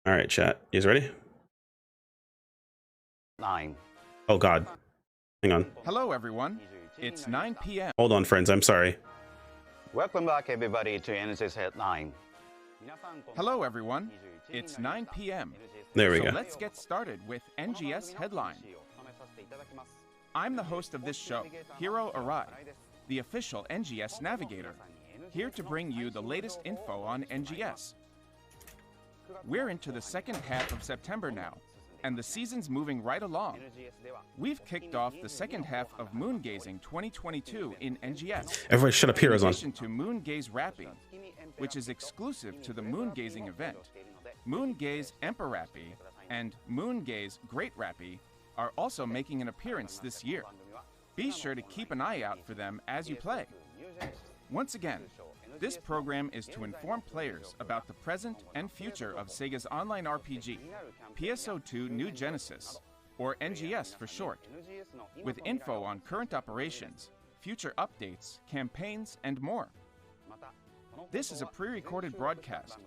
All right, chat. You guys ready? 9. Oh God. Hang on. Hello, everyone. It's 9 p.m. Hold on, friends. I'm sorry. Welcome back, everybody, to NGS Headline. Hello, everyone. It's 9 p.m. There we So go. let's get started with NGS Headline. I'm the host of this show, Hiro Arai, the official NGS navigator, here to bring you the latest info on NGS. We're into the second half of September now, and the season's moving right along. We've kicked off the second half of Moon Gazing 2022 in NGS. Everybody shut up. Heroes In on. addition to Moon Gaze Rappy, which is exclusive to the Moon Gazing event, Moon Gaze Emperor Rappy and Moon Gaze Great Rappy are also making an appearance this year. Be sure to keep an eye out for them as you play. Once again, this program is to inform players about the present and future of Sega's online RPG, PSO2 New Genesis, or NGS for short, with info on current operations, future updates, campaigns, and more. This is a pre-recorded broadcast.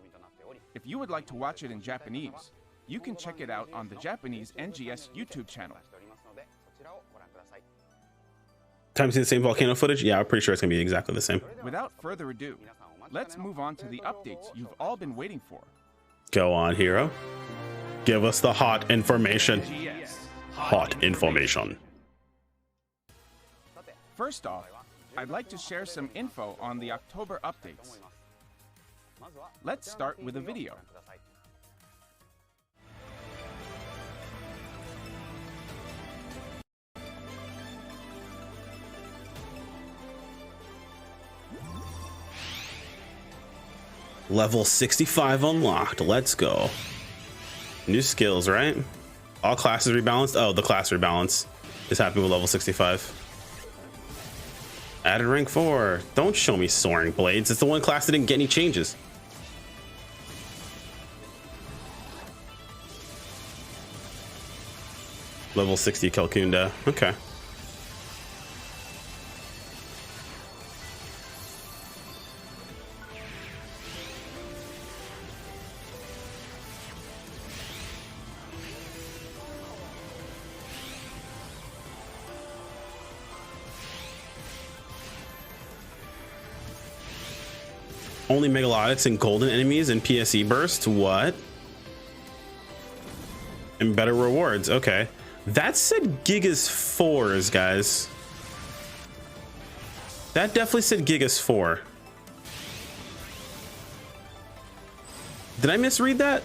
If you would like to watch it in Japanese, you can check it out on the Japanese NGS YouTube channel. Time to see the same volcano footage? Yeah, I'm pretty sure it's gonna be exactly the same. Without further ado, let's move on to the updates you've all been waiting for. Go on, Hero. Give us the hot information. NGS. Hot information. First off, I'd like to share some info on the October updates. Let's start with a video. Level 65 unlocked. Let's go. New skills, right? All classes rebalanced. Oh, the class rebalance is happening with level 65. Added rank 4. Don't show me soaring blades. It's the one class that didn't get any changes. Level 60 Calcunda. Okay. Only Megalodics and golden enemies and PSE burst? What? And better rewards. Okay. That said Gigas 4s, guys. That definitely said Gigas 4. Did I misread that?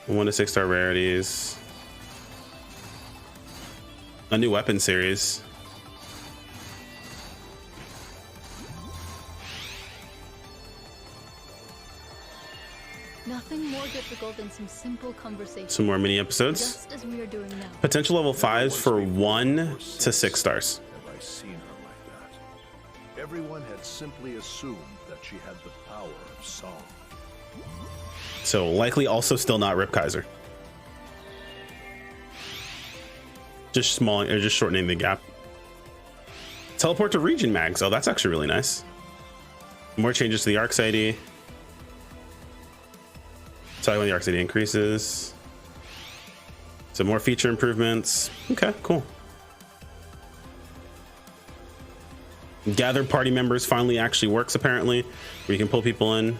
One to 6 star rarities. A new weapon series. Nothing more difficult than some simple conversation. Some more mini episodes. Just as we are doing now. Potential level 5s for 1 to 6 stars. Have I seen her like that? Everyone had simply assumed that she had the power of song. So likely also still not Rip Kaiser. Just small, or just shortening the gap. Teleport to region mags. Oh, that's actually really nice. More changes to the Arc ID. Tell you when the Arc ID increases. Some more feature improvements. Okay, cool. Gather party members finally actually works apparently, where you can pull people in.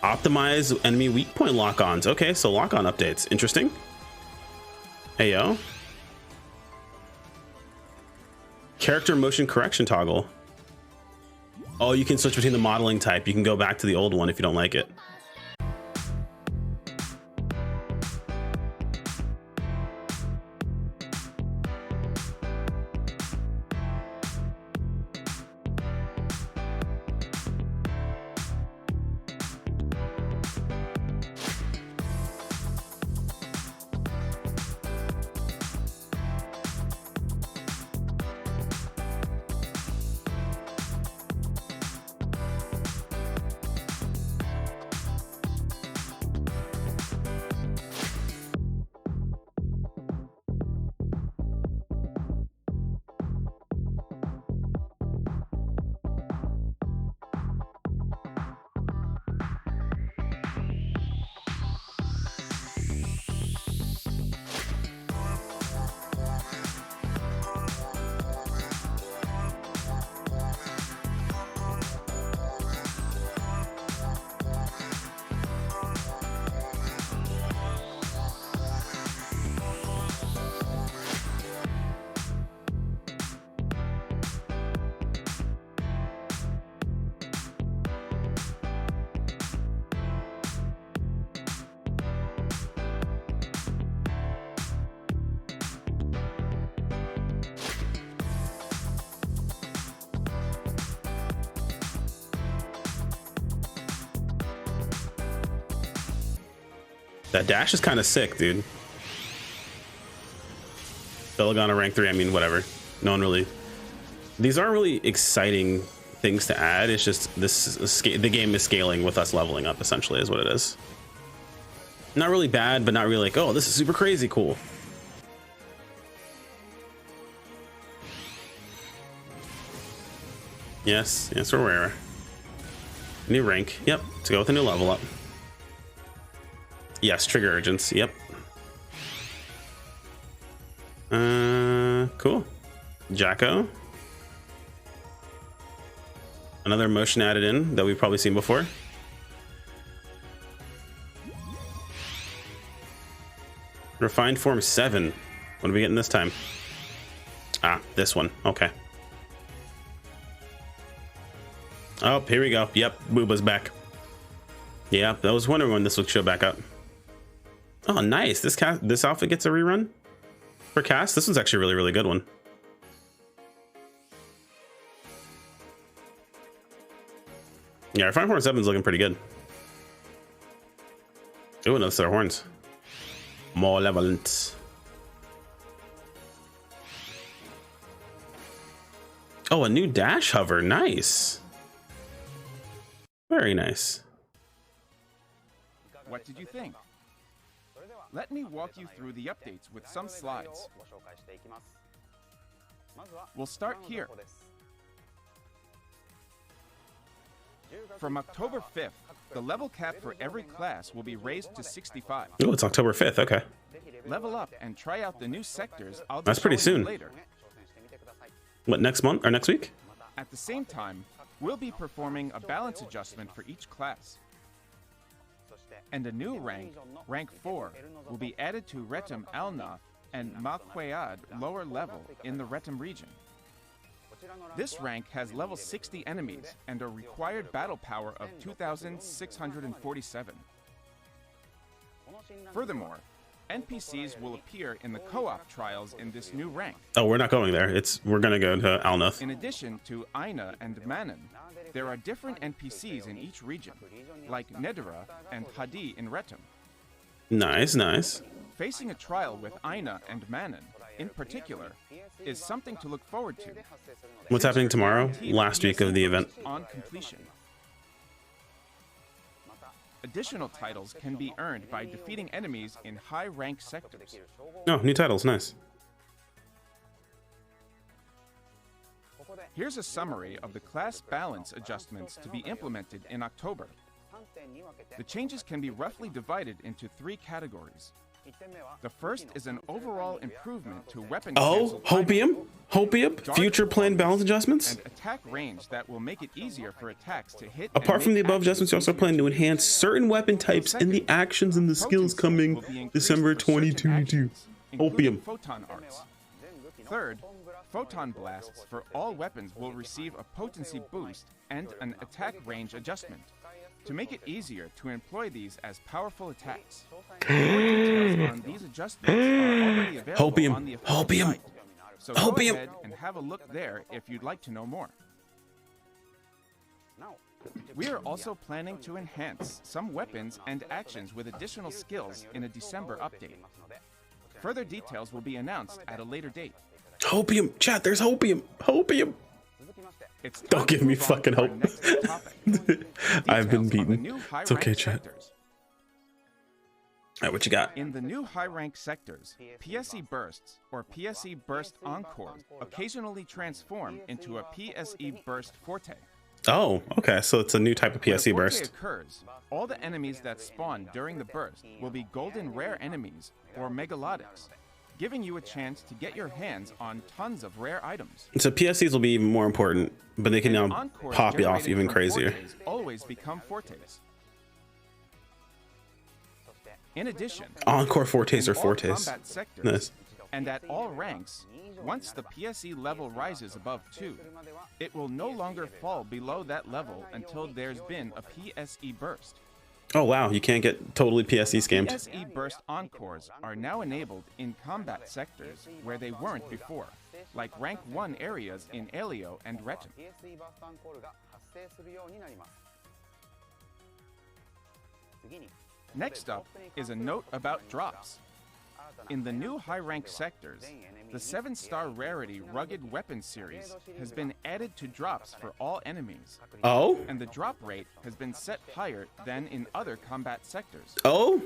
Optimize enemy weak point lock-ons. Okay, so lock-on updates. Interesting. Hey yo. Character motion correction toggle. Oh, you can switch between the modeling type. You can go back to the old one if you don't like it. That dash is kind of sick, dude. Belagana rank 3, I mean, whatever. No one really... These aren't really exciting things to add. It's just the game is scaling with us leveling up, essentially, is what it is. Not really bad, but not really like, oh, this is super crazy cool. Yes, yes, we're rare. New rank, yep, to go with a new level up. Yes, trigger urgents, yep. Cool. Jacko. Another motion added in that we've probably seen before. Refined form 7. What are we getting this time? Ah, this one. Okay. Oh, here we go. Yep, Booba's back. Yeah, I was wondering when this would show back up. Oh, nice. This outfit gets a rerun for cast. This one's actually a really, really good one. Yeah, Refined form 7 is looking pretty good. Ooh, another set of horns. Malevolent. Oh, a new dash hover. Nice. Very nice. What did you think? Let me walk you through the updates with some slides. We'll start here. From October 5th, the level cap for every class will be raised to 65. Oh, it's October 5th. Okay. Level up and try out the new sectors. That's pretty soon. Later. What, next month or next week? At the same time, we'll be performing a balance adjustment for each class. And a new rank, rank 4, will be added to Retum Alnath and Malquead lower level in the Retum region. This rank has level 60 enemies and a required battle power of 2,647. Furthermore, NPCs will appear in the co-op trials in this new rank. Oh, we're not going there. We're gonna go to Alnath. In addition to Aina and Manon, there are different NPCs in each region, like Nedera and Hadi in Retum. Nice, nice. Facing a trial with Aina and Manon, in particular, is something to look forward to. What's happening tomorrow? Last week of the event. On completion. Additional titles can be earned by defeating enemies in high-rank sectors. Oh, new titles, nice. Here's a summary of the class balance adjustments to be implemented in October. The changes can be roughly divided into 3 categories. The first is an overall improvement to weapon Oh, Hopium? Hopium? Future planned balance adjustments? and attack range that will make it easier for attacks to hit. Apart from the above adjustments, you also plan to enhance certain weapon types and the actions and the skills coming December 2022. Hopium. Photon arts. Third, photon blasts for all weapons will receive a potency boost and an attack range adjustment to make it easier to employ these as powerful attacks. More details on these adjustments are already available on the official site. So go ahead and have a look there if you'd like to know more. We are also planning to enhance some weapons and actions with additional skills in a December update. Further details will be announced at a later date. Hopium, chat, there's Hopium. Hopium. Don't give me fucking hope. I've been beaten. It's okay, chat. Alright, what you got? In the new high-rank sectors, PSE bursts or PSE burst encores occasionally transform into a PSE burst forte. Oh, okay, so it's a new type of PSE When a burst. forte occurs, all the enemies that spawn during the burst will be golden rare enemies or megalotics, giving you a chance to get your hands on tons of rare items. So PSEs will be even more important, but they can now Encores pop you off generated even from crazier. fortes always become fortes. In addition, Encore fortes in or all fortes. combat sectors, Nice. and at all ranks, once the PSE level rises above 2, it will no longer fall below that level until there's been a PSE burst. Oh wow, you can't get totally PSE scammed. PSE burst encores are now enabled in combat sectors where they weren't before, like rank 1 areas in Elio and Retum. Next up is a note about drops. In the new high-rank sectors, the 7-star rarity Rugged Weapon series has been added to drops for all enemies, Oh? and the drop rate has been set higher than in other combat sectors. Oh?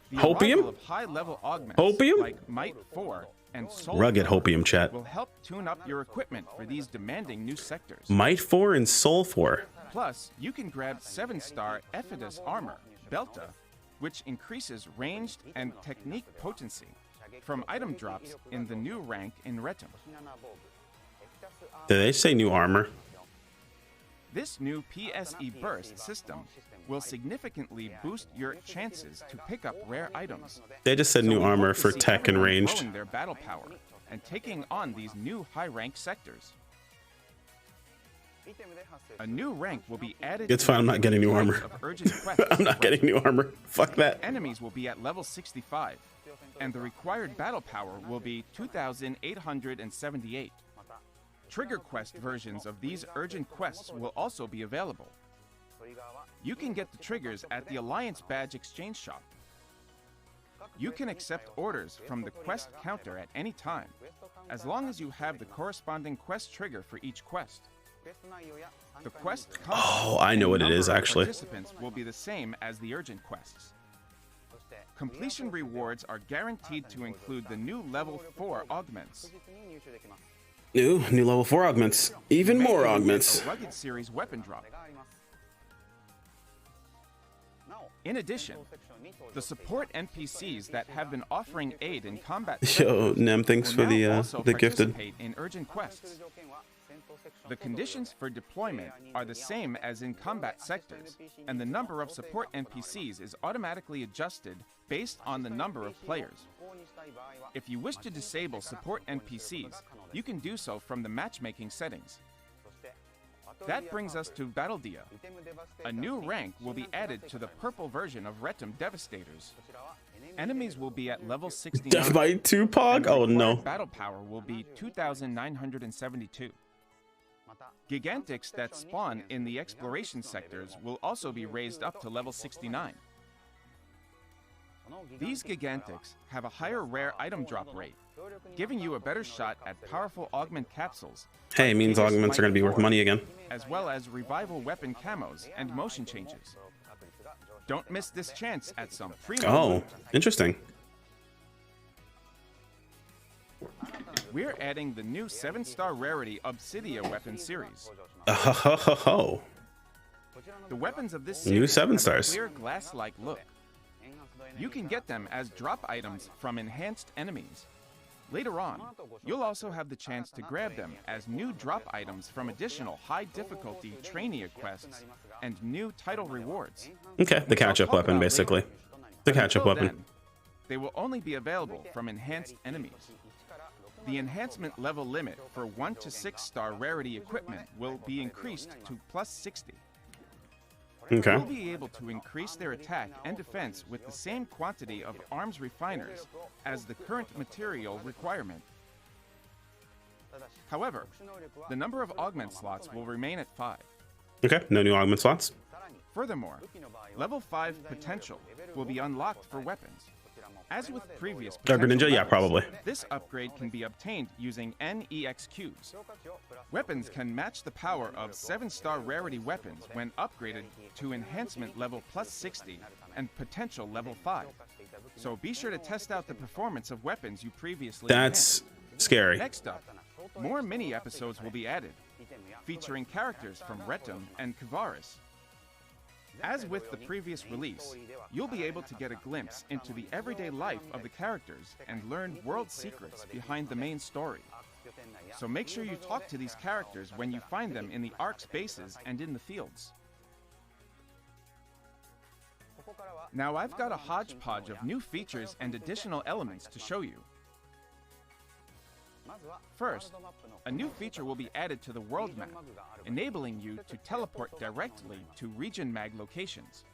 The Hopium? arrival of high-level augments Hopium? like Might 4 and Soul Rugged 4 Hopium, chat. will help tune up your equipment for these demanding new sectors. Might 4 and Soul 4. Plus, you can grab 7-star Ephidus armor, Belta, which increases ranged and technique potency from item drops in the new rank in Retum. Did they say new armor? This new PSE burst system will significantly boost your chances to pick up rare items. They just said So new we armor hope to for see tech and everyone ranged. growing their battle power and taking on these new high-rank sectors. A new rank will be added. It's to fine, the I'm not getting new rank armor. of urgent quests I'm not getting new armor. Fuck that. Enemies will be at level 65, and the required battle power will be 2,878. Trigger quest versions of these urgent quests will also be available. You can get the triggers at the Alliance Badge Exchange Shop. You can accept orders from the quest counter at any time, as long as you have the corresponding quest trigger for each quest. The quest content Oh, I know what it and is, number of actually. Participants will be the same as the urgent quests. Completion rewards are guaranteed to include the new level 4 augments. New level 4 augments. Even more Maybe augments. a Rugged series weapon drop. In addition, the support NPCs that have been offering aid in combat Yo, sectors Nem, thanks will for now the also gifted. participate in urgent quests. The conditions for deployment are the same as in combat sectors, and the number of support NPCs is automatically adjusted based on the number of players. If you wish to disable support NPCs, you can do so from the matchmaking settings. That brings us to Battle Dia. A new rank will be added to the purple version of Retum Devastators. Enemies will be at level 69. Death by 2 Pog? and Oh required no. Battle power will be 2,972. Gigantics that spawn in the exploration sectors will also be raised up to level 69. These Gigantics have a higher rare item drop rate, giving you a better shot at powerful augment capsules. Hey, it means Venus augments are gonna be Might worth 4, money again. as well as revival weapon camos and motion changes. Don't miss this chance at some primo Oh, loot. interesting. We're adding the new 7-star rarity Obsidia weapon series. Oh, The weapons of this New series 7 have a stars. clear glass-like look. You can get them as drop items from enhanced enemies. Later on, you'll also have the chance to grab them as new drop items from additional high-difficulty trainee quests and new title rewards. okay. The Which I'll catch-up talk weapon, about basically. later. The catch-up Until weapon. then, they will only be available from enhanced enemies. The enhancement level limit for 1 to 6-star rarity equipment will be increased to plus 60. Okay. You'll be able to increase their attack and defense with the same quantity of arms refiners as the current material requirement. However, the number of augment slots will remain at 5. Okay. No new augment slots. Furthermore, level 5 potential will be unlocked for weapons. As with previous Darker potential Ninja? Yeah, levels, probably. this upgrade can be obtained using NEXQs. Weapons can match the power of 7-star rarity weapons when upgraded to enhancement level plus 60 and potential level 5. So be sure to test out the performance of weapons you previously That's scary. enhanced. Next up, more mini episodes will be added, featuring characters from Retum and Cavaris. As with the previous release, you'll be able to get a glimpse into the everyday life of the characters and learn world secrets behind the main story. So make sure you talk to these characters when you find them in the ARC spaces and in the fields. Now I've got a hodgepodge of new features and additional elements to show you. First, a new feature will be added to the world map, enabling you to teleport directly to region mag locations.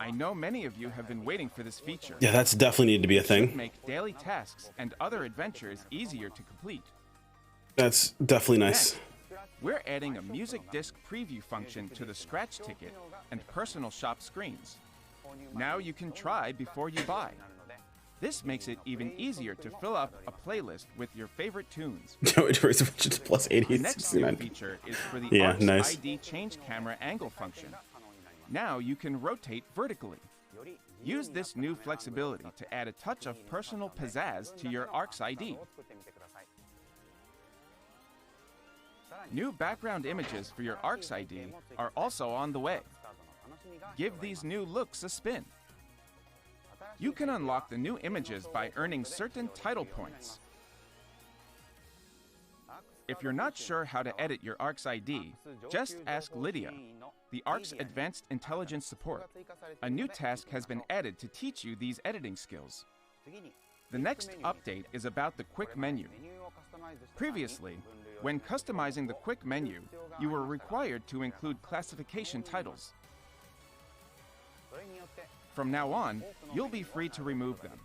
I know many of you have been waiting for this feature. Yeah, that's definitely need to be a It should thing. make daily tasks and other adventures easier to complete. That's definitely nice. Next, we're adding a music disc preview function to the scratch ticket and personal shop screens. Now you can try before you buy. This makes it even easier to fill up a playlist with your favorite tunes. Plus 80. The next new feature is for the ARC's ID change camera angle function. Now you can rotate vertically. Use this new flexibility to add a touch of personal pizzazz to your ARC's ID. New background images for your ARC's ID are also on the way. Give these new looks a spin. You can unlock the new images by earning certain title points. If you're not sure how to edit your ARC's ID, just ask Lydia, the ARC's Advanced Intelligence Support. A new task has been added to teach you these editing skills. The next update is about the quick menu. Previously, when customizing the quick menu, you were required to include classification titles. From now on, you'll be free to remove them.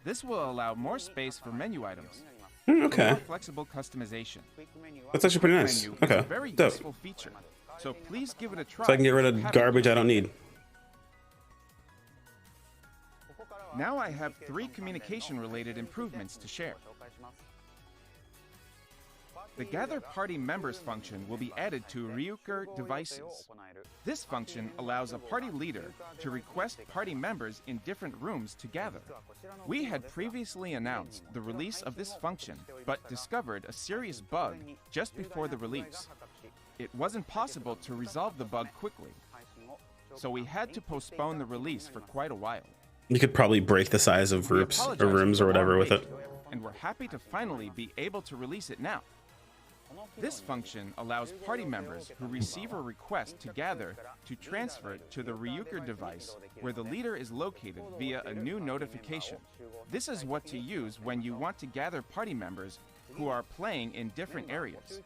This will allow more space for menu items. Okay. More flexible customization. That's actually pretty nice. Menu is Okay. a very Dope. useful feature, so please give it a try. So I can get rid if you of haven't garbage yet. I don't need. Now I have 3 communication-related improvements to share. The Gather Party Members function will be added to Ryuker devices. This function allows a party leader to request party members in different rooms to gather. We had previously announced the release of this function, but discovered a serious bug just before the release. It wasn't possible to resolve the bug quickly, so we had to postpone the release for quite a while. You could probably break the size of We groups or apologize rooms for or the whatever long with wait, it. and we're happy to finally be able to release it now. This function allows party members who receive a request to gather to transfer it to the Ryuker device where the leader is located via a new notification. This is what to use when you want to gather party members who are playing in different areas.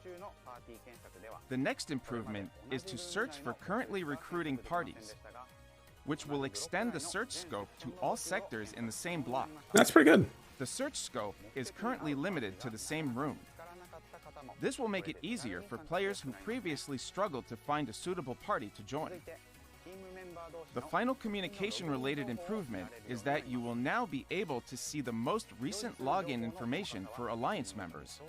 The next improvement is to search for currently recruiting parties, which will extend the search scope to all sectors in the same block. That's pretty good. The search scope is currently limited to the same room. This will make it easier for players who previously struggled to find a suitable party to join. The final communication-related improvement is that you will now be able to see the most recent login information for Alliance members.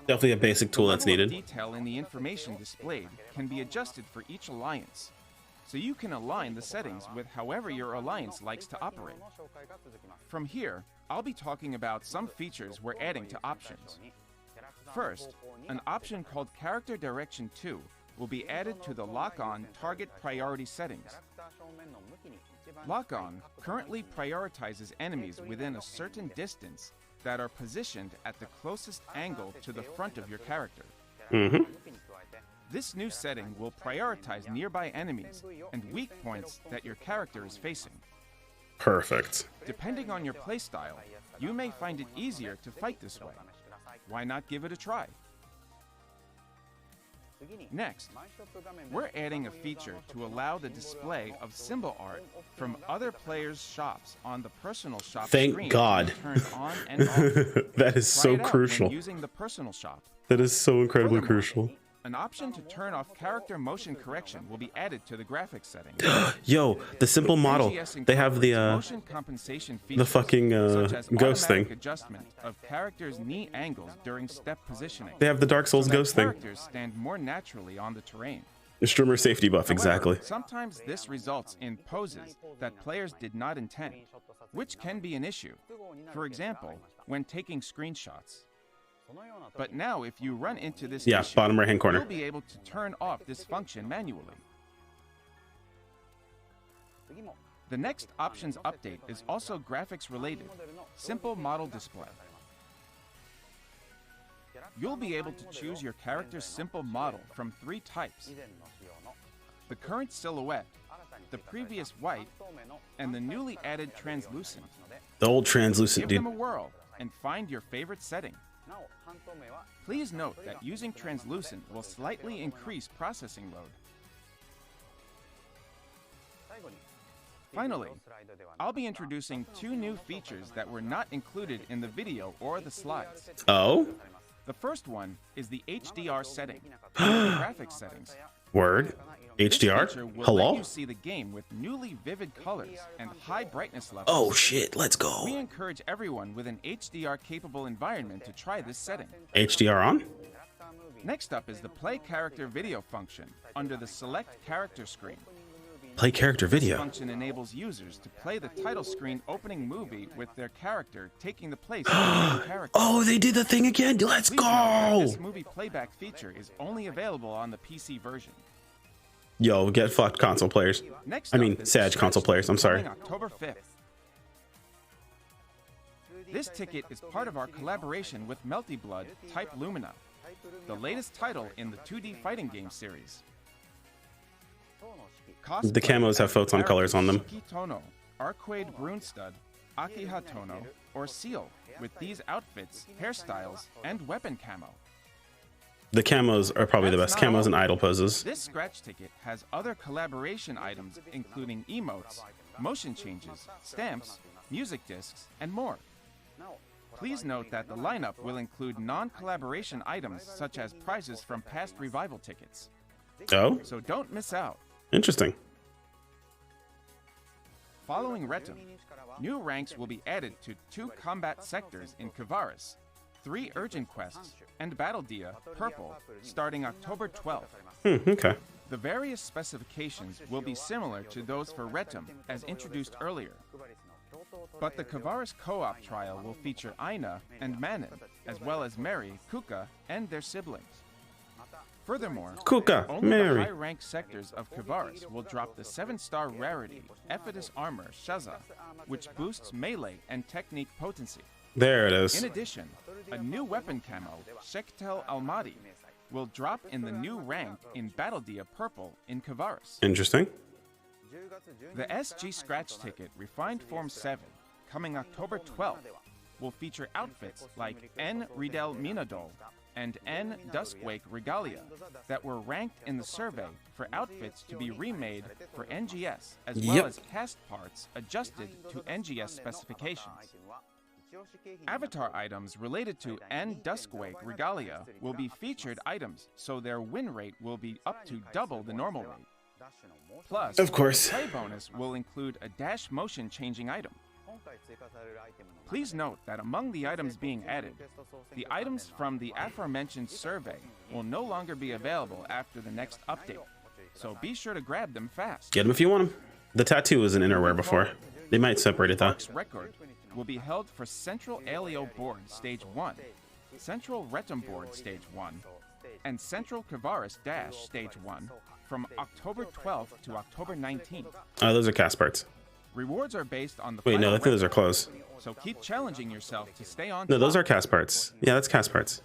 Definitely a basic tool that's The level of needed. detail in the information displayed can be adjusted for each alliance, so you can align the settings with however your alliance likes to operate. From here, I'll be talking about some features we're adding to options. First, an option called Character Direction 2 will be added to the Lock-On Target Priority settings. Lock-On currently prioritizes enemies within a certain distance that are positioned at the closest angle to the front of your character. This new setting will prioritize nearby enemies and weak points that your character is facing. Perfect. Depending on your playstyle, you may find it easier to fight this way. Why not give it a try? Next, we're adding a feature to allow the display of symbol art from other players' shops on the personal shop Thank screen God. to turn on and off. That is Try so it out crucial. when using the personal shop. That is so incredibly Furthermore, crucial. An option to turn off character motion correction will be added to the graphics setting. Yo, the simple model. NGS They have the motion compensation features, fucking such as ghost automatic thing. adjustment of characters' knee angles during step positioning. They have the Dark Souls so that ghost thing. characters stand more naturally on the terrain. Streamer safety buff, However, exactly. sometimes this results in poses that players did not intend, which can be an issue. For example, when taking screenshots. But now if you run into this Yeah, issue, bottom right-hand corner. you'll be able to turn off this function manually. The next options update is also graphics related, simple model display. You'll be able to choose your character's simple model from 3 types: the current silhouette, the previous white, and the newly added translucent. The old translucent Give dude. them a whirl and find your favorite setting. Please note that using translucent will slightly increase processing load. Finally, I'll be introducing 2 new features that were not included in the video or the slides. Oh? The first one is the HDR setting, the graphics settings. Word? HDR? This feature will Hello? let you see the game with newly vivid colors and high brightness levels. Oh shit, let's We go. encourage everyone with an HDR-capable environment to try this setting. HDR on? Next up is the Play Character Video function under the Select Character screen. Play character This video. function enables users to play the title screen opening movie with their character taking the place of the main character. Oh, they did the thing again. Let's Please note that go. this movie playback feature is only available on the PC version. Yo, get fucked, console players. Next I mean, up is Sag the console Stretch players. I'm sorry. coming October 5th. This ticket is part of our collaboration with Melty Blood, Type Lumina, the latest title in the 2D fighting game series. The camos have photon colors on them. Shiki Tono, Arcade Brunstud, Akiha Tono, or Seal, with these outfits, hairstyles, and weapon camo. The camos are probably the That's best not camos and all. idle poses. This scratch ticket has other collaboration items including emotes, motion changes, stamps, music discs, and more. Please note that the lineup will include non-collaboration items such as prizes from past revival tickets. Oh, So don't miss out. interesting. Following Retum, new ranks will be added to 2 combat sectors in Cavaris, 3 urgent quests, and Battle Dia, Purple, starting October 12th. Okay. The various specifications will be similar to those for Retum, as introduced earlier. But the Cavaris co-op trial will feature Aina and Manon, as well as Mary, Kuka, and their siblings. Furthermore, Kuka, only Mary. the high-ranked sectors of Cavaris will drop the 7-star rarity Ephitus Armor Shaza, which boosts melee and technique potency. There it In is. addition, a new weapon camo, Shektel Almaty, will drop in the new rank in Battle Dia Purple in Cavaris. Interesting. The SG Scratch Ticket Refined Form 7, coming October 12th, will feature outfits like N. Riedel Minadol and N. Duskwake Regalia that were ranked in the survey for outfits to be remade for NGS, as well Yep. as cast parts adjusted to NGS specifications. Avatar items related to N. Duskwake Regalia will be featured items, so their win rate will be up to double the normal rate. Plus, Of course. the play bonus will include a dash motion changing item. Please note that among the items being added, the items from the aforementioned survey will no longer be available after the next update, so be sure to grab them fast. Get them if you want them. The tattoo was an innerwear before. They might separate it though. Mark's record will be held for Central Alio Board Stage 1, Central Retum Board Stage 1, and Central Cavaris Dash Stage 1 from October 12th to October 19th. Oh, those are cast parts. Rewards are based on the Wait, no, final I think those are record, clothes. so keep challenging yourself to stay on No, those top. are cast parts. Yeah, that's cast parts.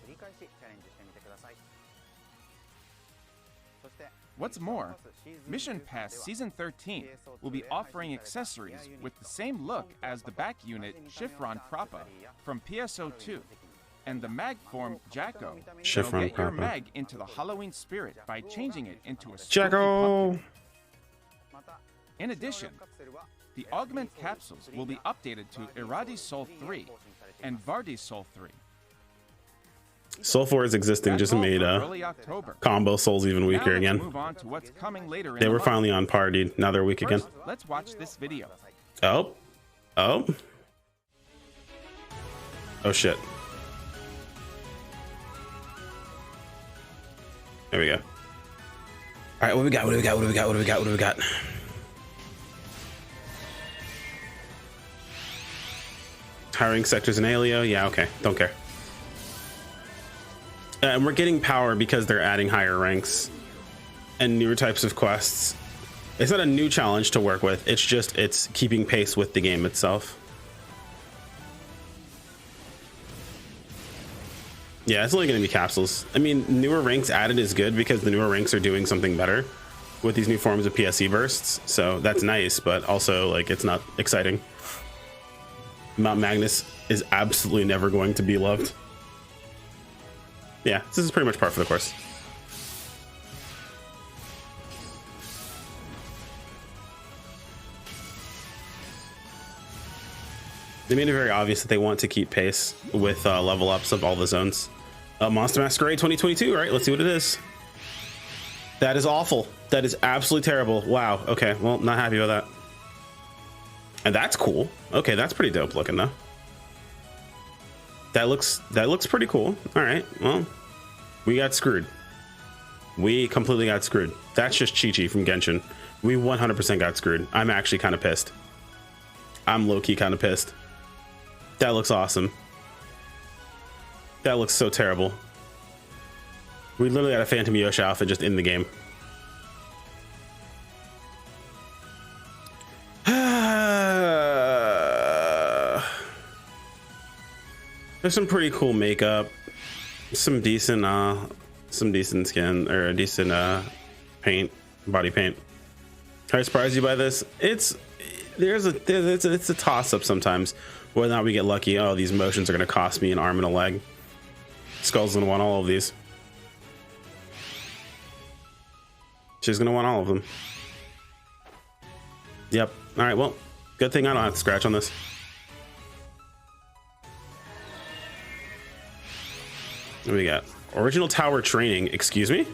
What's more, Mission Pass Season 13 will be offering accessories with the same look as the back unit Chiffron Proppa from PSO2, and the mag form Jacko will Chiffron get your Proppa. mag into the Halloween spirit by changing it into a spooky Jacko! pumpkin. In addition, the augment capsules will be updated to Iradi Soul 3 and Vardi Soul 3. Soul 4 is existing, That's just all made for early October. combo souls even Now weaker let's again. move on to what's coming later in They the were month. finally on par, dude. Now they're weak again. First, let's watch this video. Oh. Oh. Oh shit. There we go. Alright, what do we got? What do we got? What do we got? What do we got? What do we got? Hiring sectors in Alio? Yeah, okay. Don't care. And we're getting power because they're adding higher ranks and newer types of quests. It's not a new challenge to work with. It's just, it's keeping pace with the game itself. Yeah, it's only going to be capsules. I mean, newer ranks added is good because the newer ranks are doing something better with these new forms of PSE bursts. So that's nice, but also like it's not exciting. Mount Magnus is absolutely never going to be loved. Yeah, this is pretty much par for the course. They made it very obvious that they want to keep pace with level ups of all the zones. Monster Masquerade 2022, right? Let's see what it is. That is awful. That is absolutely terrible. Wow. Okay. Well, not happy with that. And that's cool. Okay, that's pretty dope looking though. That looks pretty cool. All right. Well, we got screwed. We completely got screwed. That's just Chi-Chi from Genshin. We 100% got screwed. I'm actually kind of pissed. I'm low-key kind of pissed. That looks awesome. That looks so terrible. We literally got a Phantom Yoshi outfit just in the game. There's some pretty cool makeup, some decent skin, or a decent paint, body paint. Can I surprise you by this? It's a toss-up sometimes whether or not we get lucky. Oh, these motions are going to cost me an arm and a leg. Skull's going to want all of these. She's going to want all of them. Yep. All right. Well, good thing I don't have to scratch on this. What do we got? Original tower training. Excuse me?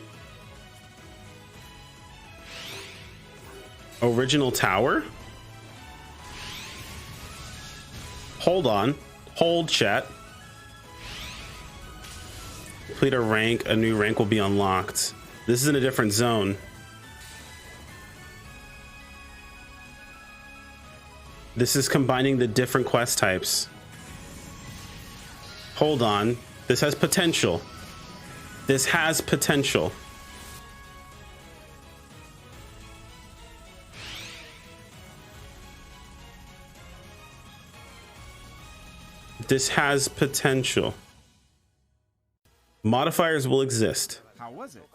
Original tower? Hold on. Hold, chat. Complete a rank. A new rank will be unlocked. This is in a different zone. This is combining the different quest types. Hold on. This has potential. This has potential. This has potential. Modifiers will exist. How was it?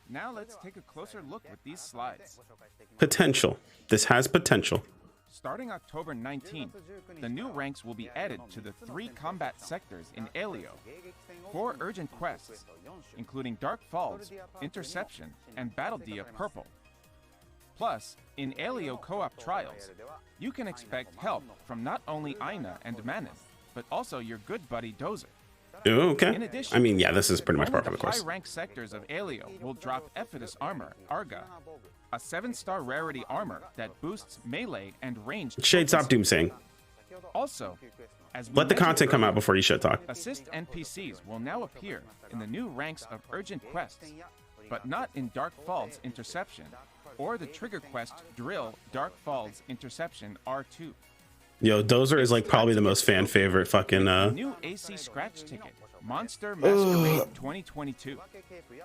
Now let's take a closer look with these slides. Potential. This has potential. Starting October 19th, the new ranks will be added to the 3 combat sectors in Aleo. 4 urgent quests, including Dark Falls, Interception, and Battle Dia Purple. Plus, in Aleo co-op trials, you can expect help from not only Aina and Maneth, but also your good buddy Dozer. Ooh, okay. In addition, I mean, yeah, this is pretty much part of the course. High-rank sectors of Aleo will drop Ephitus armor, Arga, a 7-star rarity armor that boosts melee and ranged. Shade, stop doomsaying. Also, as let the content come out before you shit talk. Assist NPCs will now appear in the new ranks of urgent quests, but not in Dark Falls Interception or the trigger quest Drill Dark Falls Interception R2. Yo, Dozer is like probably the most fan favorite fucking New AC scratch ticket, Monster Masquerade 2022.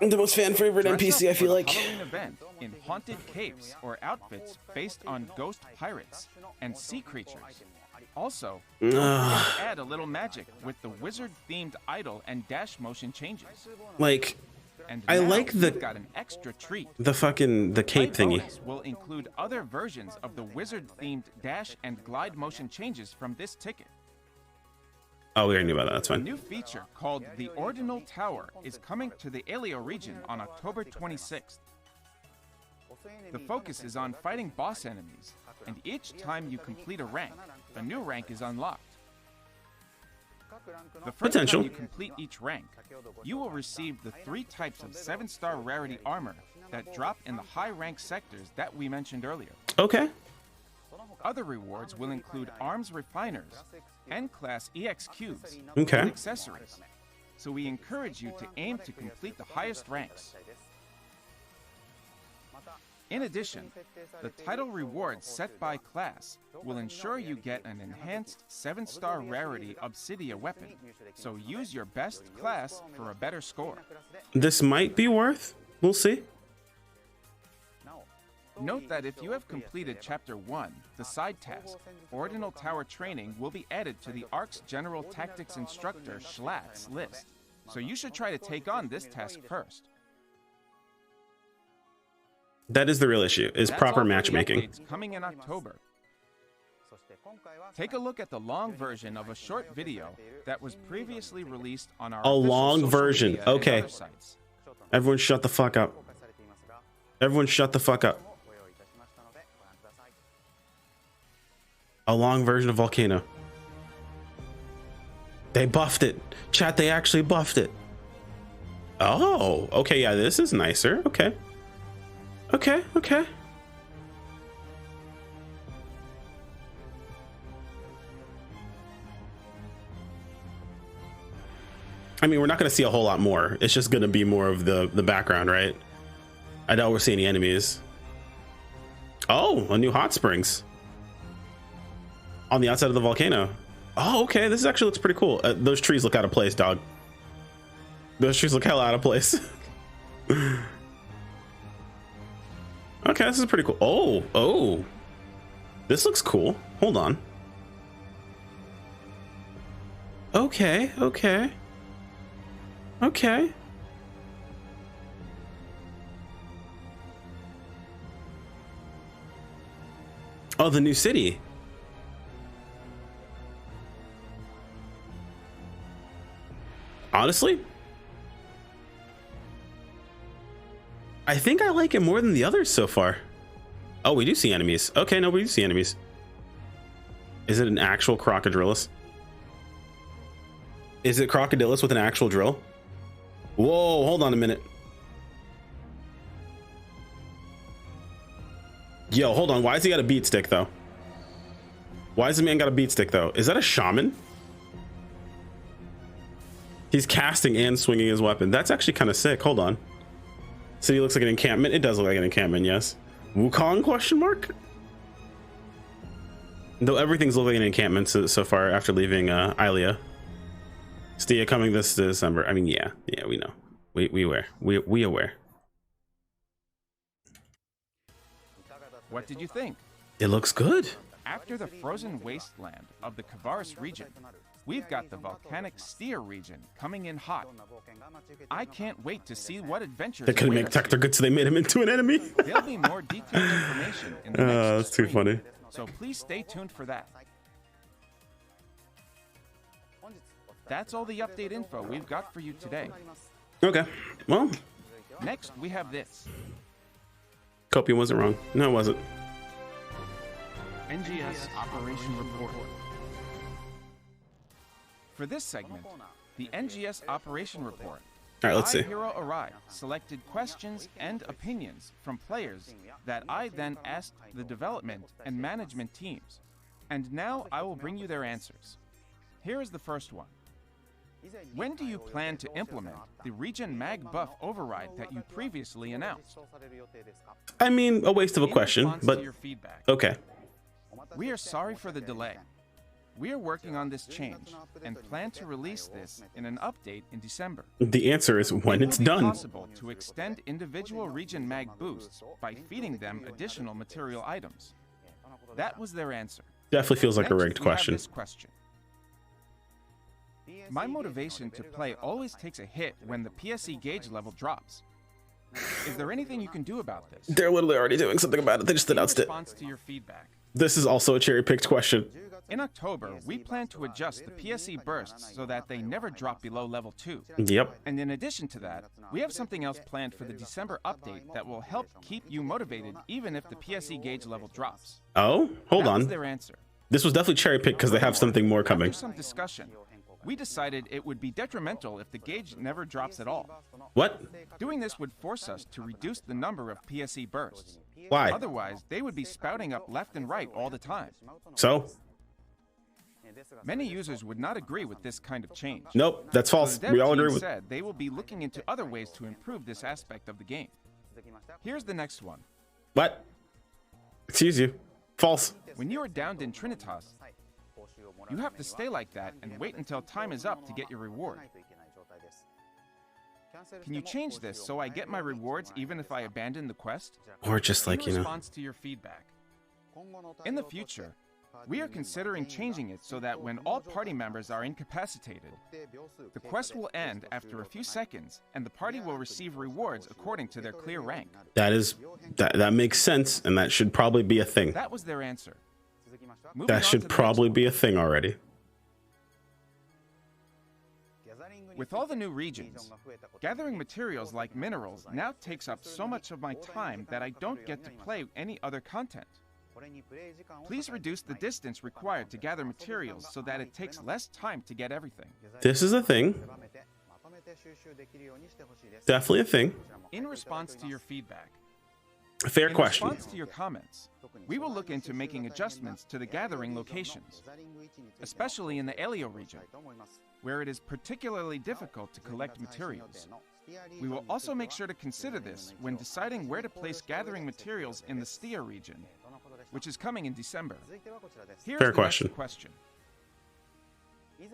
the most fan favorite NPC, I feel like. Halloween event in haunted caves or outfits based on ghost pirates and sea creatures. Also, add a little magic with the wizard-themed idol and dash motion changes. Like, And I now like you've got an extra treat. the cape thingy. Bonus will include other versions of the wizard-themed dash and glide motion changes from this ticket. Oh, we already knew about that. That's A fine. new feature called the Ordinal Tower is coming to the Aleo region on October 26th. The focus is on fighting boss enemies, and each time you complete a rank, a new rank is unlocked. The first Potential. time you complete each rank, you will receive the 3 types of 7-star rarity armor that drop in the high rank sectors that we mentioned earlier. Okay. Other rewards will include arms refiners, N-class EX cubes, Okay. and accessories. So we encourage you to aim to complete the highest ranks. In addition, the title rewards set by class will ensure you get an enhanced 7-star rarity Obsidia weapon, so use your best class for a better score. This might be worth. We'll see. Note that if you have completed Chapter 1, the side task, Ordinal Tower Training will be added to the ARC's General Tactics Instructor Schlatt's list, so you should try to take on this task first. That is the real issue, is That's proper all for the matchmaking. updates coming in October. Take a look at the long version of a short video that was previously released on our A official long social version, media and okay. other sites. Everyone shut the fuck up. Everyone shut the fuck up. A long version of Volcano. They buffed it. Chat, they actually buffed it. Oh, okay, yeah, this is nicer. Okay. Okay, okay. I mean, we're not going to see a whole lot more. It's just going to be more of the background, right? I doubt we're seeing any enemies. Oh, a new hot springs on the outside of the volcano. Oh, okay. This actually looks pretty cool. Those trees look out of place, dog. Those trees look hella out of place. Okay, this is pretty cool. Oh, this looks cool. Hold on. Okay. Oh, the new city. Honestly, I think I like it more than the others so far. Oh, we do see enemies. Okay, no, we do see enemies. Is it an actual crocodilus? Is it crocodilus with an actual drill? Whoa, hold on a minute. Yo, hold on. Why has he got a beat stick though? Why has the man got a beat stick though? Is that a shaman? He's casting and swinging his weapon. That's actually kind of sick. Hold on. City looks like an encampment. It does look like an encampment, yes. Wukong question mark? Though everything's looking like an encampment so far after leaving Ilia. Stia coming this December. I mean, yeah, we know. We aware. What did you think? It looks good. After the frozen wasteland of the Cavaris region, we've got the volcanic Stia region coming in hot. I can't wait to see what adventures They couldn't make Tector good, so they made him into an enemy. There'll be more detailed information in the next That's too stream, funny. so please stay tuned for that. That's all the update info we've got for you today. Okay, well, Next, we have this. Copium wasn't wrong. No, it wasn't. NGS Operation Report. For this segment, the NGS Operation Report. All right, let's see. Hero Arai selected questions and opinions from players that I then asked the development and management teams. And now I will bring you their answers. Here is the first one. When do you plan to implement the Regen Mag buff override that you previously announced? I mean, a waste of a In question, response but to your feedback, okay. we are sorry for the delay. We are working on this change and plan to release this in an update in December. The answer is when It it's will be done. possible to extend individual Regen Mag boosts by feeding them additional material items. That was their answer. Definitely feels like a Next, rigged we have question. this question. My motivation to play always takes a hit when the PSE gauge level drops. Is there anything you can do about this? They're literally already doing something about it. They just In announced it. response to your feedback, This is also a cherry-picked question. in October, we plan to adjust the PSE bursts so that they never drop below level 2. Yep. And in addition to that, we have something else planned for the December update that will help keep you motivated even if the PSE gauge level drops. Oh, hold That was on. their answer. This was definitely cherry-picked because they have something more coming. After some discussion, we decided it would be detrimental if the gauge never drops at all. What? Doing this would force us to reduce the number of PSE bursts. Why? Otherwise, they would be spouting up left and right all the time. So? Many users would not agree with this kind of change. Nope, that's So false. the dev We all team agree with. said they will be looking into other ways to improve this aspect of the game. Here's the next one. What? Excuse you. False. When you are downed in Trinitas, you have to stay like that and wait until time is up to get your reward. Can you change this so I get my rewards even if I abandon the quest? Or just like, In you know. response to your feedback. In the future, we are considering changing it so that when all party members are incapacitated, the quest will end after a few seconds and the party will receive rewards according to their clear rank. That makes sense, and that should probably be a thing. That was their answer. Moving That on to should the probably next be a thing already. one. With all the new regions, gathering materials like minerals now takes up so much of my time that I don't get to play any other content. Please reduce the distance required to gather materials so that it takes less time to get everything. This is a thing. Definitely a thing. In response to your feedback, Fair question. In response to your comments, we will look into making adjustments to the gathering locations, especially in the Elio region, where it is particularly difficult to collect materials. We will also make sure to consider this when deciding where to place gathering materials in the Stia region, which is coming in December. Here's Fair the question. next question.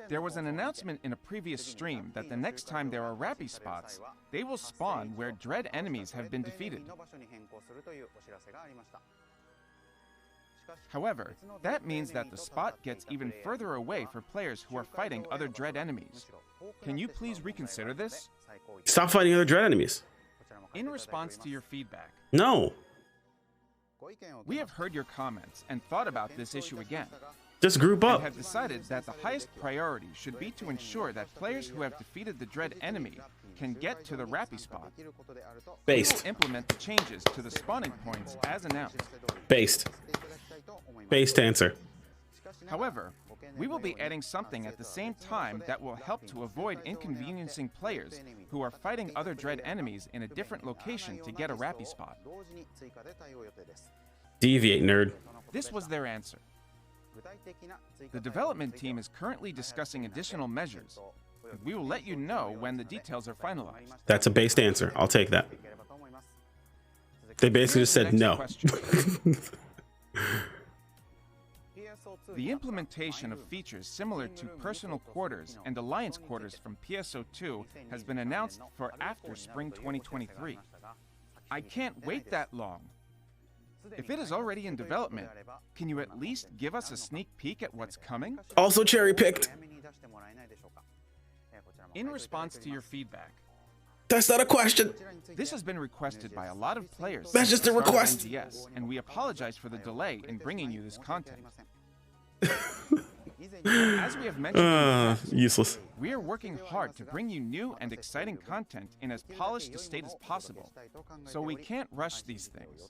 There was an announcement in a previous stream that the next time there are Rappy spots, they will spawn where dread enemies have been defeated. However, that means that the spot gets even further away for players who are fighting other dread enemies. Can you please reconsider this? Stop fighting other dread enemies. In response to your feedback, No. we have heard your comments and thought about this issue again, Just group and up. have decided that the highest priority should be to ensure that players who have defeated the dread enemy can get to the Rappy spot. We Based. will implement the changes to the spawning points as announced. Based. Based answer. However, we will be adding something at the same time that will help to avoid inconveniencing players who are fighting other dread enemies in a different location to get a Rappy spot. Deviate, nerd. This was their answer. The development team is currently discussing additional measures, and we will let you know when the details are finalized. That's a based answer. I'll take that. They basically just said no. The implementation of features similar to personal quarters and alliance quarters from PSO2 has been announced for after spring 2023. I can't wait that long. If it is already in development, can you at least give us a sneak peek at what's coming? Also cherry picked. In response to your feedback, That's not a question. this has been requested by a lot of players. That's since just a the start of request. NGS, and we apologize for the delay in bringing you this content. As we have mentioned, in the past, Useless. we are working hard to bring you new and exciting content in as polished a state as possible, so we can't rush these things.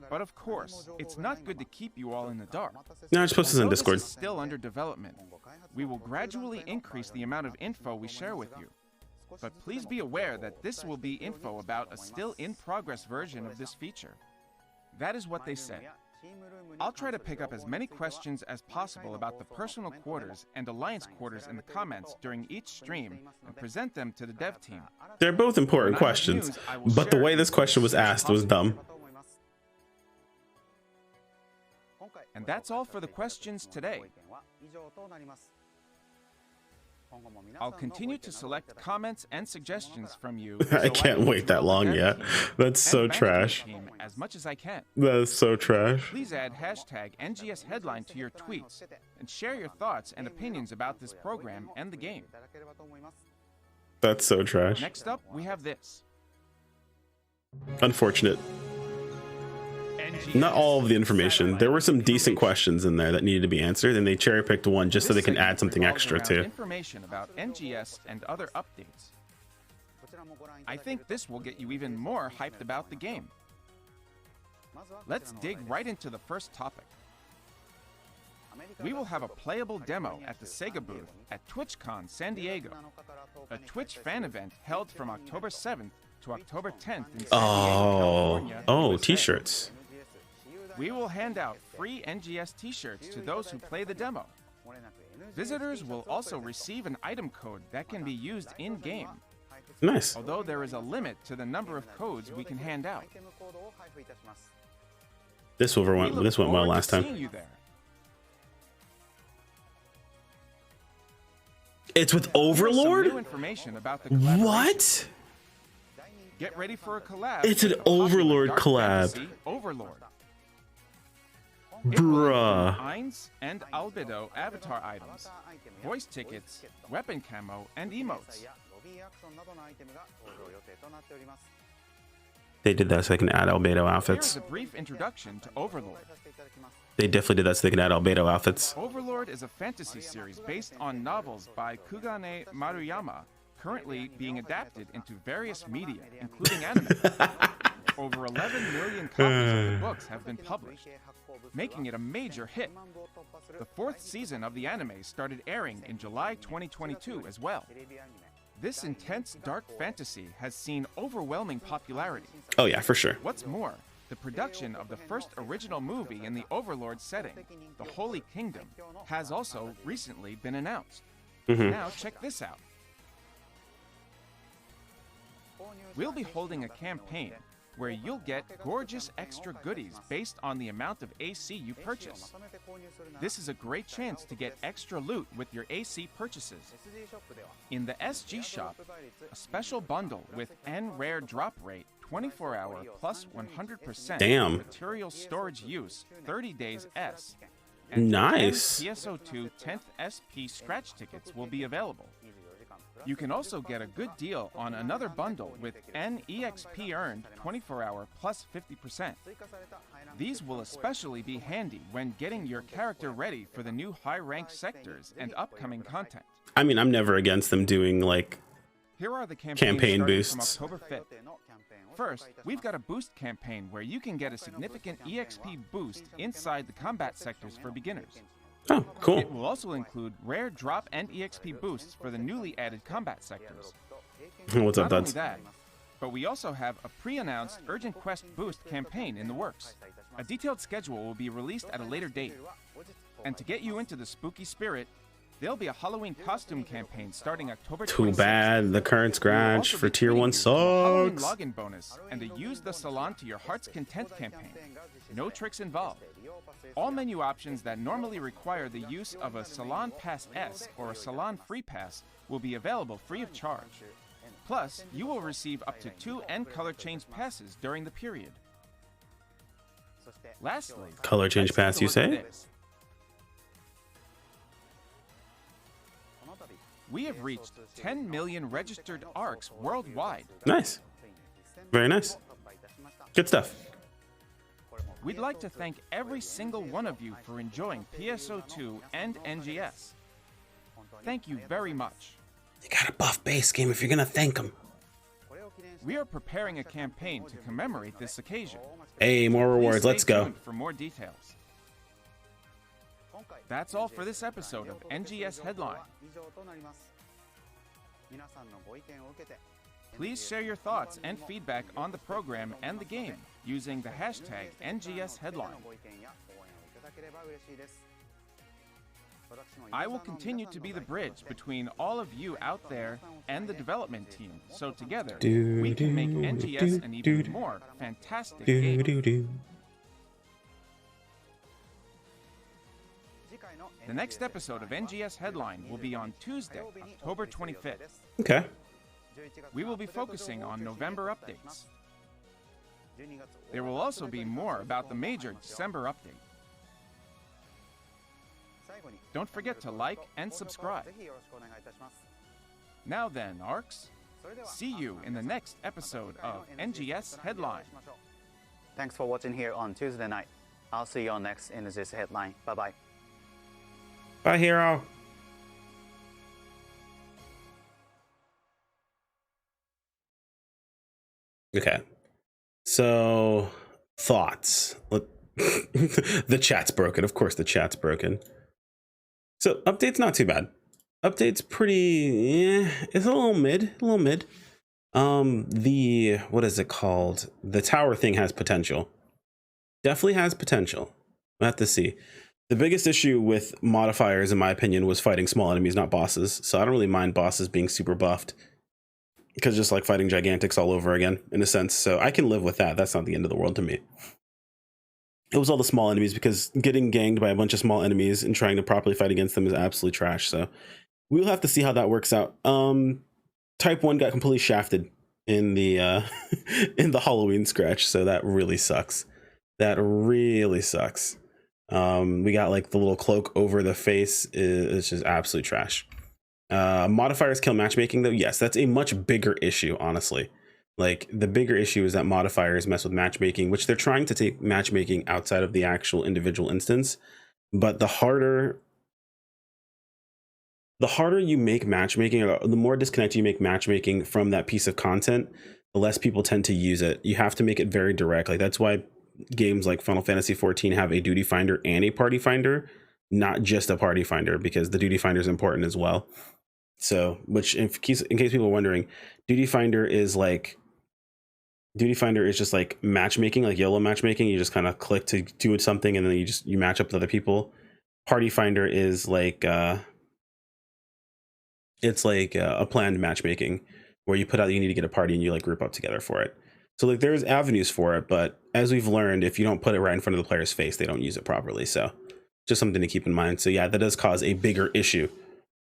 But of course, it's not good to keep you all in the dark. No, I'm supposed to send Although Discord. this is still under development, we will gradually increase the amount of info we share with you. But please be aware that this will be info about a still in progress version of this feature. That is what they said. I'll try to pick up as many questions as possible about the personal quarters and alliance quarters in the comments during each stream and present them to the dev team. They're both important questions, but the way this question was asked was dumb. And that's all for the questions today. I'll continue to select comments and suggestions from you. I can't wait that long yet. That's so trash. As much as I can. That is so trash. Please add hashtag NGS Headline to your tweets and share your thoughts and opinions about this program and the game. That's so trash. Next up, we have this. Unfortunate. Not all of the information. There were some decent questions in there that needed to be answered, and they cherry picked one just so they can add something extra too. Information about NGS and other updates. I think this will get you even more hyped about the game. Let's dig right into the first topic. We will have a playable demo at the SEGA booth at TwitchCon San Diego, a Twitch fan event held from October 7th to October 10th in San Diego, California, USA. T-shirts. We will hand out free NGS t-shirts to those who play the demo. Visitors will also receive an item code that can be used in-game, Nice. although there is a limit to the number of codes we can hand out. This went well last Seeing time. you there. It's with Here's some Overlord? new information about the collaboration. What? Get ready for a collab. It's an with the popular Overlord Dark collab. Fantasy Overlord. Bruh. Eins and Albedo avatar items, voice tickets, weapon camo, and emotes. They did that so they can add Albedo Here's outfits. a brief introduction to Overlord. They definitely did that so they can add Albedo outfits. Overlord is a fantasy series based on novels by Kugane Maruyama, currently being adapted into various media, including anime. Over 11 million copies of the books have been published, making it a major hit. The 4th season of the anime started airing in July 2022 as well. This intense dark fantasy has seen overwhelming popularity. Oh yeah, for sure. What's more, the production of the first original movie in the Overlord setting, The Holy Kingdom, has also recently been announced. Now check this out. We'll be holding a campaign where you'll get gorgeous extra goodies based on the amount of AC you purchase. This is a great chance to get extra loot with your AC purchases. In the SG shop, a special bundle with N rare drop rate, 24-hour plus 100% Damn. material storage use, 30 days S, and Nice. 10 PSO2 10th SP scratch tickets will be available. You can also get a good deal on another bundle with N EXP earned 24-hour plus 50%. These will especially be handy when getting your character ready for the new high-ranked sectors and upcoming content. I mean, I'm never against them doing like Here are the campaigns campaign starting boosts. from October 5th. First, we've got a boost campaign where you can get a significant EXP boost inside the combat sectors for beginners. Oh, cool. It will also include rare drop and EXP boosts for the newly added combat sectors. What's up, Not only duds? that, but we also have a pre-announced Urgent Quest boost campaign in the works. A detailed schedule will be released at a later date. And to get you into the spooky spirit, there'll be a Halloween costume campaign starting October 26th. Too bad the current scratch for tier 1 Halloween sucks. login bonus and a use the salon to your heart's content campaign. No tricks involved. All menu options that normally require the use of a Salon Pass S or a Salon Free Pass will be available free of charge. Plus, you will receive up to 2 N color change passes during the period. Lastly, Color change let's take a pass, you look at say? this. We have reached 10 million registered ARCs worldwide. Nice. Very nice. Good stuff. We'd like to thank every single one of you for enjoying PSO2 and NGS. Thank you very much. You got a buff base game if you're gonna thank them. We are preparing a campaign to commemorate this occasion. Hey, more Please rewards. stay Let's go. tuned for more details. That's all for this episode of NGS Headline. Please share your thoughts and feedback on the program and the game using the hashtag NGS Headline. I will continue to be the bridge between all of you out there and the development team, so together we can make NGS an even more fantastic game. The next episode of NGS Headline will be on Tuesday, October 25th. Okay. We will be focusing on November updates. There will also be more about the major December update. Don't forget to like and subscribe. Now then, ARCs, see you in the next episode of NGS Headline. Thanks for watching here on Tuesday night. I'll see you on next NGS Headline. Bye-bye. Bye, hero. Okay. So, thoughts. The chat's broken. Of course, the chat's broken. So, update's not too bad. Update's pretty. It's a little mid. A little mid. What is it called? The tower thing has potential. Definitely has potential. We'll have to see. The biggest issue with modifiers, in my opinion, was fighting small enemies, not bosses. So I don't really mind bosses being super buffed, because just like fighting gigantics all over again, in a sense. So I can live with that. That's not the end of the world to me. It was all the small enemies, because getting ganged by a bunch of small enemies and trying to properly fight against them is absolutely trash. So we'll have to see how that works out. Type 1 got completely shafted in the in the Halloween scratch, so that really sucks. That really sucks. We got like the little cloak over the face. It's just absolute trash. Modifiers kill matchmaking though. Yes, that's a much bigger issue, honestly. Like, the bigger issue is that modifiers mess with matchmaking, which they're trying to take matchmaking outside of the actual individual instance. But the harder you make matchmaking, or the more disconnected you make matchmaking from that piece of content, the less people tend to use it. You have to make it very direct. Like, that's why games like Final Fantasy XIV have a duty finder and a party finder, not just a party finder, because the duty finder is important as well. So, which in case people are wondering, Duty Finder is just like matchmaking, like YOLO matchmaking. You just kind of click to do something and then you match up with other people. Party Finder is like it's like a planned matchmaking where you put out you need to get a party and you like group up together for it. So like there's avenues for it, but as we've learned, if you don't put it right in front of the player's face, they don't use it properly. So just something to keep in mind. So yeah, that does cause a bigger issue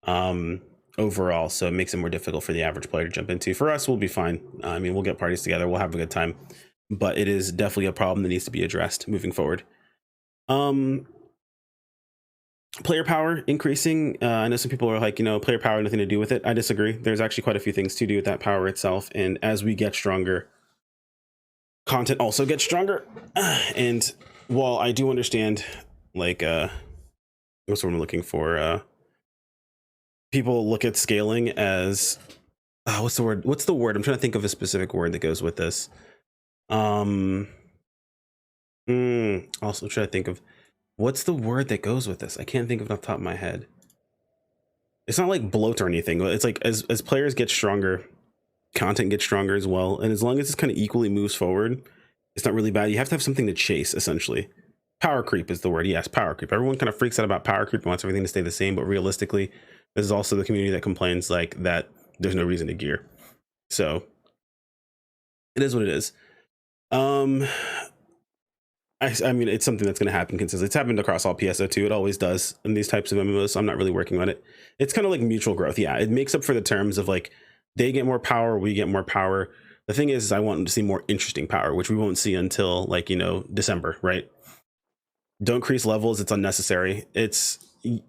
overall. So it makes it more difficult for the average player to jump into. For us, we'll be fine. I mean, we'll get parties together, we'll have a good time, but it is definitely a problem that needs to be addressed moving forward. Player power increasing. I know some people are like, player power, nothing to do with it. I disagree. There's actually quite a few things to do with that power itself. And as we get stronger, content also gets stronger. And while I do understand, like, what's what I'm looking for? People look at scaling as, what's the word? I'm trying to think of a specific word that goes with this. Also try to think of, what's the word that goes with this? I can't think of it off the top of my head. It's not like bloat or anything. It's like as players get stronger, content gets stronger as well. And as long as it's kind of equally moves forward, it's not really bad. You have to have something to chase, essentially. Power creep is the word. Yes, power creep. Everyone kind of freaks out about power creep and wants everything to stay the same. But realistically, this is also the community that complains like that there's no reason to gear. So it is what it is. I mean, it's something that's going to happen consistently. It's happened across all PSO2. It always does in these types of MMOs. So I'm not really working on it. It's kind of like mutual growth. Yeah, it makes up for the terms of like they get more power, we get more power. The thing is I want to see more interesting power, which we won't see until like, December, right? Don't increase levels. It's unnecessary.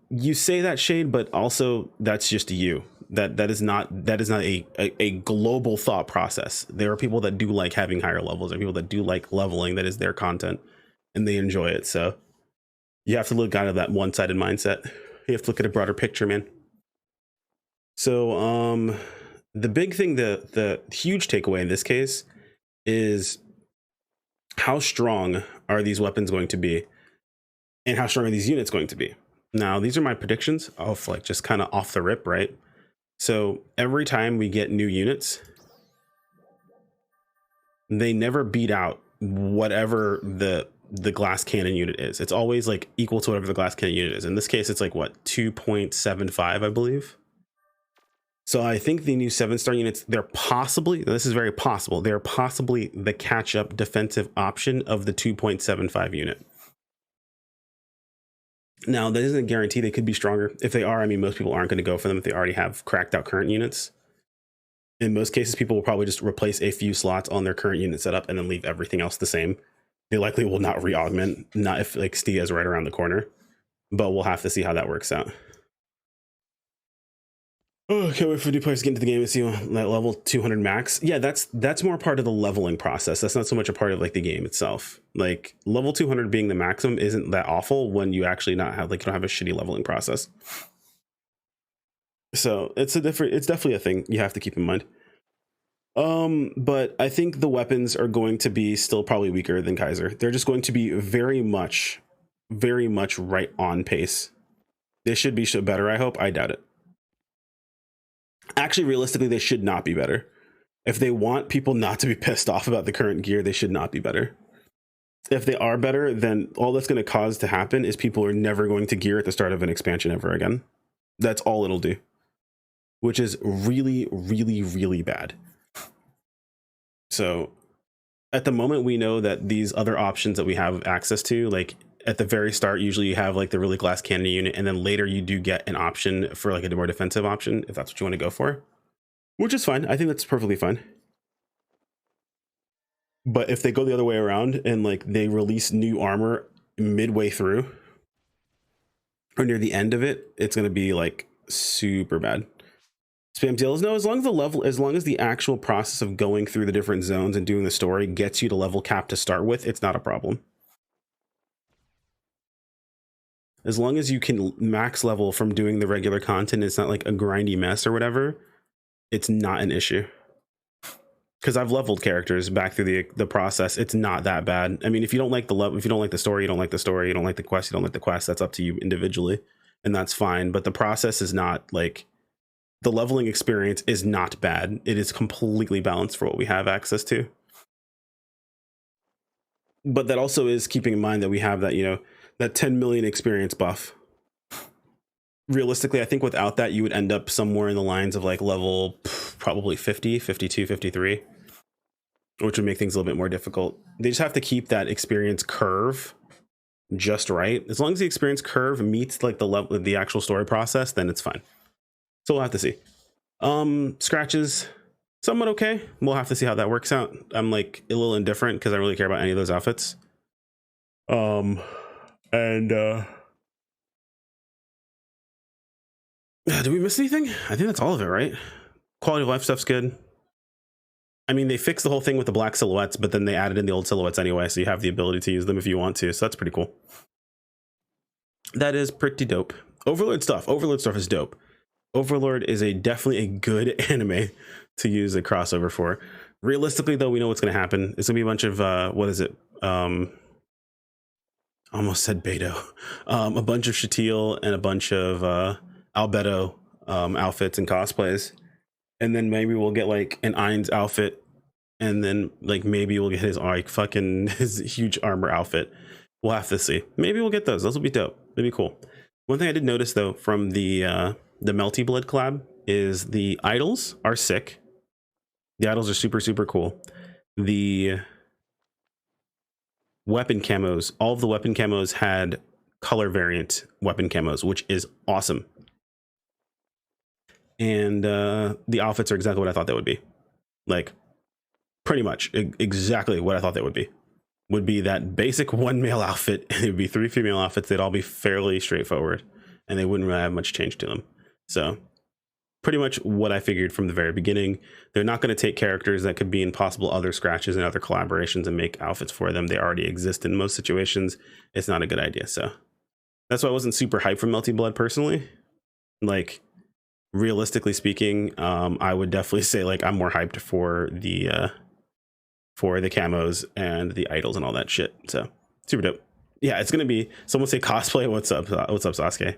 You say that, Shade, but also that's just you. That is not a global thought process. There are people that do like having higher levels. There are people that do like leveling. That is their content and they enjoy it. So you have to look out of that one-sided mindset. You have to look at a broader picture, man. So the big thing, the huge takeaway in this case is how strong are these weapons going to be and how strong are these units going to be? Now, these are my predictions of like just kind of off the rip, right? So every time we get new units, they never beat out whatever the glass cannon unit is. It's always like equal to whatever the glass cannon unit is. In this case, it's like what, 2.75, I believe. So I think the new 7-star units, they're possibly, this is very possible, they're possibly the catch-up defensive option of the 2.75 unit. Now, that isn't a guarantee. They could be stronger. If they are, I mean, most people aren't going to go for them if they already have cracked out current units. In most cases, people will probably just replace a few slots on their current unit setup and then leave everything else the same. They likely will not re-augment, not if like Stia is right around the corner, but we'll have to see how that works out. Oh, can't wait for new players to get into the game and see that level 200 max. Yeah, that's more part of the leveling process. That's not so much a part of like the game itself. Like level 200 being the maximum isn't that awful when you actually not have like you don't have a shitty leveling process. So it's definitely a thing you have to keep in mind. But I think the weapons are going to be still probably weaker than Kaiser. They're just going to be very much right on pace. They should be better, I hope. I doubt it. Actually, realistically, they should not be better. If they want people not to be pissed off about the current gear, they should not be better. If they are better, then all that's going to cause to happen is people are never going to gear at the start of an expansion ever again. That's all it'll do, which is really, really, really bad. So at the moment, we know that these other options that we have access to, like at the very start, usually you have like the really glass cannon unit, and then later you do get an option for like a more defensive option if that's what you want to go for, which is fine. I think that's perfectly fine. But if they go the other way around and like they release new armor midway through or near the end of it, it's going to be like super bad. Spam deals. No, as long as the actual process of going through the different zones and doing the story gets you to level cap to start with, it's not a problem. As long as you can max level from doing the regular content, it's not like a grindy mess or whatever, it's not an issue. Because I've leveled characters back through the process. It's not that bad. I mean, if you don't like the level, if you don't like the story, you don't like the story. You don't like the quest, you don't like the quest. That's up to you individually, and that's fine. But the process is not like the leveling experience is not bad. It is completely balanced for what we have access to. But that also is keeping in mind that we have that, you know, that 10 million experience buff. Realistically, I think without that, you would end up somewhere in the lines of like level probably 50, 52, 53, which would make things a little bit more difficult. They just have to keep that experience curve just right. As long as the experience curve meets like the level, the actual story process, then it's fine. So we'll have to see. Scratches, somewhat okay. We'll have to see how that works out. I'm like a little indifferent because I don't really care about any of those outfits. Did we miss anything? I think that's all of it, right? Quality of life stuff's good. I mean, they fixed the whole thing with the black silhouettes, but then they added in the old silhouettes anyway, so you have the ability to use them if you want to. So that's pretty cool. That is pretty dope. Overlord stuff. Overlord stuff is dope. Overlord is definitely a good anime to use a crossover for. Realistically, though, we know what's going to happen. It's going to be a bunch of, what is it? Almost said Beto. A bunch of Shatil and a bunch of Albedo outfits and cosplays. And then maybe we'll get like an Ainz outfit. And then like maybe we'll get his like fucking his huge armor outfit. We'll have to see. Maybe we'll get those. Those will be dope. That'd be cool. One thing I did notice though from the Melty Blood collab is the idols are sick. The idols are super, super cool. The weapon camos, all of the weapon camos had color variant weapon camos, which is awesome. And the outfits are exactly what I thought they would be. Like pretty much exactly what I thought they would be. Would be that basic one male outfit, and it would be 3 female outfits. They'd all be fairly straightforward, and they wouldn't really have much change to them. So pretty much what I figured from the very beginning. They're not going to take characters that could be in possible other scratches and other collaborations and make outfits for them. They already exist in most situations. It's not a good idea. So that's why I wasn't super hyped for Melty Blood personally. Like realistically speaking, I would definitely say like I'm more hyped for the camos and the idols and all that shit. So super dope. Yeah, it's gonna be someone say cosplay. What's up Sasuke?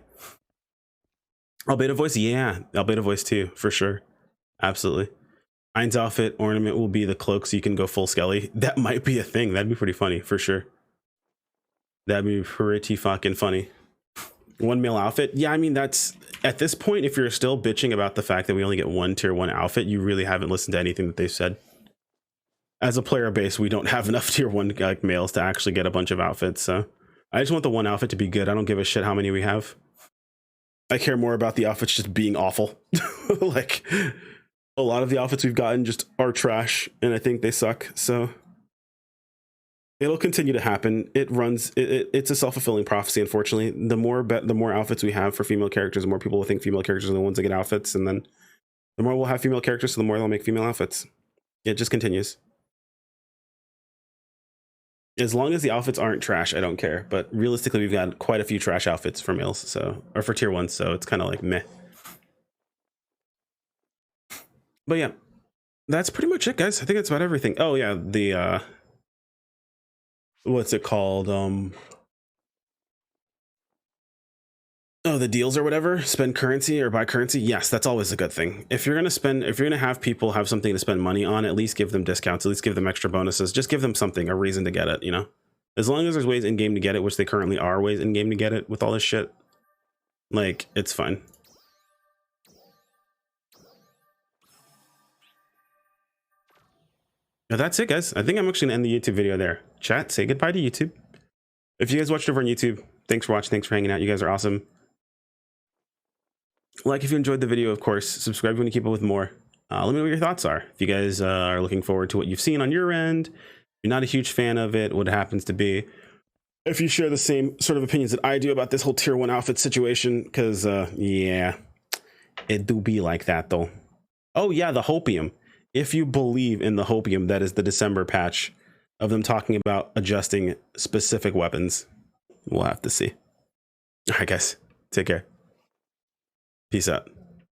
Albedo voice, yeah, Albedo voice too, for sure. Absolutely. Ainz outfit ornament will be the cloak, so you can go full Skelly. That might be a thing. That'd be pretty funny for sure. That'd be pretty fucking funny. One male outfit. Yeah, I mean, that's at this point, if you're still bitching about the fact that we only get one tier 1 outfit, you really haven't listened to anything that they've said. As a player base, we don't have enough tier 1 like males to actually get a bunch of outfits. So I just want the one outfit to be good. I don't give a shit how many we have. I care more about the outfits just being awful. Like a lot of the outfits we've gotten just are trash, and I think they suck. So it'll continue to happen. It's a self-fulfilling prophecy, unfortunately. The more outfits we have for female characters, the more people will think female characters are the ones that get outfits, and then the more we'll have female characters, so the more they'll make female outfits. It just continues. As long as the outfits aren't trash, I don't care. But realistically, we've got quite a few trash outfits for males, so or for tier 1, so it's kind of like meh. But yeah, that's pretty much it, guys. I think that's about everything. Oh yeah, the what's it called? Oh, the deals or whatever, spend currency or buy currency. Yes, that's always a good thing. If you're gonna have people have something to spend money on, at least give them discounts, at least give them extra bonuses, just give them something, a reason to get it, you know? As long as there's ways in game to get it, which they currently are ways in game to get it with all this shit, like, it's fine. Now that's it, guys. I think I'm actually gonna end the YouTube video there. Chat, say goodbye to YouTube. If you guys watched over on YouTube, thanks for watching, thanks for hanging out. You guys are awesome. Like if you enjoyed the video, of course. Subscribe if you want to keep up with more. Let me know what your thoughts are. If you guys are looking forward to what you've seen on your end, you're not a huge fan of it, what it happens to be. If you share the same sort of opinions that I do about this whole tier 1 outfit situation, because yeah, it do be like that though. Oh yeah, the hopium. If you believe in the hopium, that is the December patch of them talking about adjusting specific weapons. We'll have to see. All right, guys, take care. Peace out.